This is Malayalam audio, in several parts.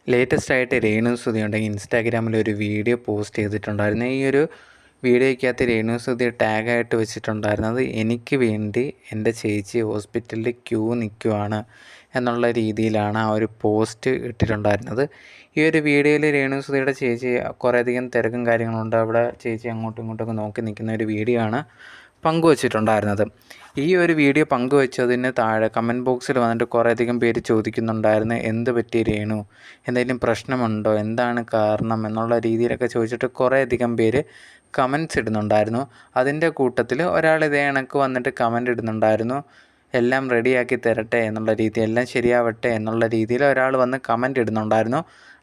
ലേറ്റസ്റ്റ് ആയിട്ട് രേണു സുധി ഉണ്ടെങ്കിൽ ഇൻസ്റ്റാഗ്രാമിൽ ഒരു വീഡിയോ പോസ്റ്റ് ചെയ്തിട്ടുണ്ടായിരുന്നു. ഈ ഒരു വീഡിയോയ്ക്കകത്ത് രേണു സുധി ടാഗായിട്ട് വെച്ചിട്ടുണ്ടായിരുന്നത് എനിക്ക് വേണ്ടി എൻ്റെ ചേച്ചി ഹോസ്പിറ്റലിൽ ക്യൂ നിൽക്കുവാണ് എന്നുള്ള രീതിയിലാണ് ആ ഒരു പോസ്റ്റ് ഇട്ടിട്ടുണ്ടായിരുന്നത്. ഈ ഒരു വീഡിയോയിൽ രേണു സുധിയുടെ ചേച്ചി കുറേയധികം തിരക്കും കാര്യങ്ങളുണ്ട്. അവിടെ ചേച്ചി അങ്ങോട്ടും ഇങ്ങോട്ടൊക്കെ നോക്കി നിൽക്കുന്ന ഒരു വീഡിയോ ആണ് പങ്കുവച്ചിട്ടുണ്ടായിരുന്നത്. ഈ ഒരു വീഡിയോ പങ്കുവച്ചതിന് താഴെ കമൻറ്റ് ബോക്സിൽ വന്നിട്ട് കുറേയധികം പേര് ചോദിക്കുന്നുണ്ടായിരുന്നു, എന്ത് പറ്റി രേണു, എന്തെങ്കിലും പ്രശ്നമുണ്ടോ, എന്താണ് കാരണം എന്നുള്ള രീതിയിലൊക്കെ ചോദിച്ചിട്ട് കുറേയധികം പേര് കമൻറ്റ്സ് ഇടുന്നുണ്ടായിരുന്നു. അതിൻ്റെ കൂട്ടത്തിൽ ഒരാൾ ഇതേ കണക്ക് വന്നിട്ട് കമൻ്റ് ഇടുന്നുണ്ടായിരുന്നു, എല്ലാം റെഡിയാക്കി തരട്ടെ എന്നുള്ള രീതി, എല്ലാം ശരിയാവട്ടെ എന്നുള്ള രീതിയിൽ ഒരാൾ വന്ന് കമൻ്റ് ഇടുന്നുണ്ടായിരുന്നു.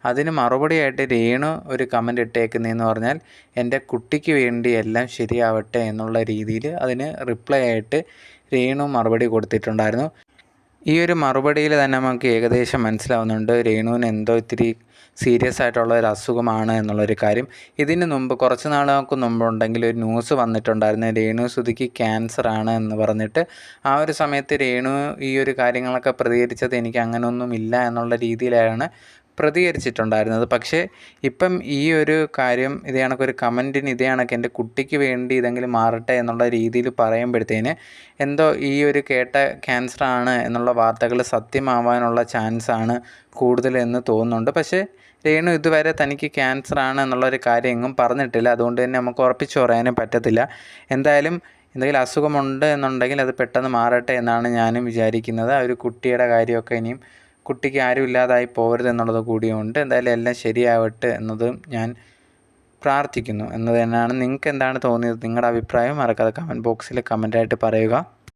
അതിന് മറുപടിയായിട്ട് രേണു ഒരു കമൻ്റ് ഇട്ടേക്കുന്നതെന്ന് പറഞ്ഞാൽ, എൻ്റെ കുട്ടിക്ക് വേണ്ടി എല്ലാം ശരിയാവട്ടെ എന്നുള്ള രീതിയിൽ അതിന് റിപ്ലൈ ആയിട്ട് രേണു മറുപടി കൊടുത്തിട്ടുണ്ടായിരുന്നു. ഈ ഒരു മറുപടിയിൽ തന്നെ നമുക്ക് ഏകദേശം മനസ്സിലാവുന്നുണ്ട് രേണുവിന് എന്തോ ഇത്തിരി സീരിയസ് ആയിട്ടുള്ള ഒരു അസുഖമാണ് എന്നുള്ളൊരു കാര്യം. ഇതിന് മുമ്പ് കുറച്ച് നാളുകൾക്ക് മുമ്പുണ്ടെങ്കിൽ ഒരു ന്യൂസ് വന്നിട്ടുണ്ടായിരുന്നു, രേണു സുധിക്ക് ക്യാൻസർ ആണ് എന്ന് പറഞ്ഞിട്ട്. ആ ഒരു സമയത്ത് രേണു ഈ ഒരു കാര്യങ്ങളൊക്കെ പ്രതികരിച്ചത് എനിക്ക് അങ്ങനെയൊന്നുമില്ല എന്നുള്ള രീതിയിലാണ് പ്രതികരിച്ചിട്ടുണ്ടായിരുന്നത്. പക്ഷേ ഇപ്പം ഈ ഒരു കാര്യം ഇതേ കണക്കൊരു കമൻറ്റിന് ഇതേ കണക്ക് എൻ്റെ കുട്ടിക്ക് വേണ്ടി ഇതെങ്കിലും മാറട്ടെ എന്നുള്ള രീതിയിൽ പറയുമ്പോഴത്തേന് എന്തോ ഈ ഒരു കേട്ട ക്യാൻസറാണ് എന്നുള്ള വാർത്തകൾ സത്യമാവാനുള്ള ചാൻസാണ് കൂടുതലെന്ന് തോന്നുന്നുണ്ട്. പക്ഷേ രേണു ഇതുവരെ തനിക്ക് ക്യാൻസറാണ് എന്നുള്ളൊരു കാര്യം എങ്ങും പറഞ്ഞിട്ടില്ല. അതുകൊണ്ട് തന്നെ നമുക്ക് ഉറപ്പിച്ച് പറയാനും പറ്റത്തില്ല. എന്തായാലും എന്തെങ്കിലും അസുഖമുണ്ട് എന്നുണ്ടെങ്കിൽ അത് പെട്ടെന്ന് മാറട്ടെ എന്നാണ് ഞാനും വിചാരിക്കുന്നത്. ആ ഒരു കുട്ടിയുടെ കാര്യമൊക്കെ ഇനിയും കുട്ടിക്ക് ആരും ഇല്ലാതായി പോകരുത് എന്നുള്ളത് കൂടിയുണ്ട്. എന്തായാലും എല്ലാം ശരിയാവട്ടെ എന്നതും ഞാൻ പ്രാർത്ഥിക്കുന്നു എന്നത് തന്നെയാണ്. നിങ്ങൾക്ക് എന്താണ് തോന്നിയത്? നിങ്ങളുടെ അഭിപ്രായം മറക്കാതെ കമൻറ്റ് ബോക്സിൽ കമൻറ്റായിട്ട് പറയുക.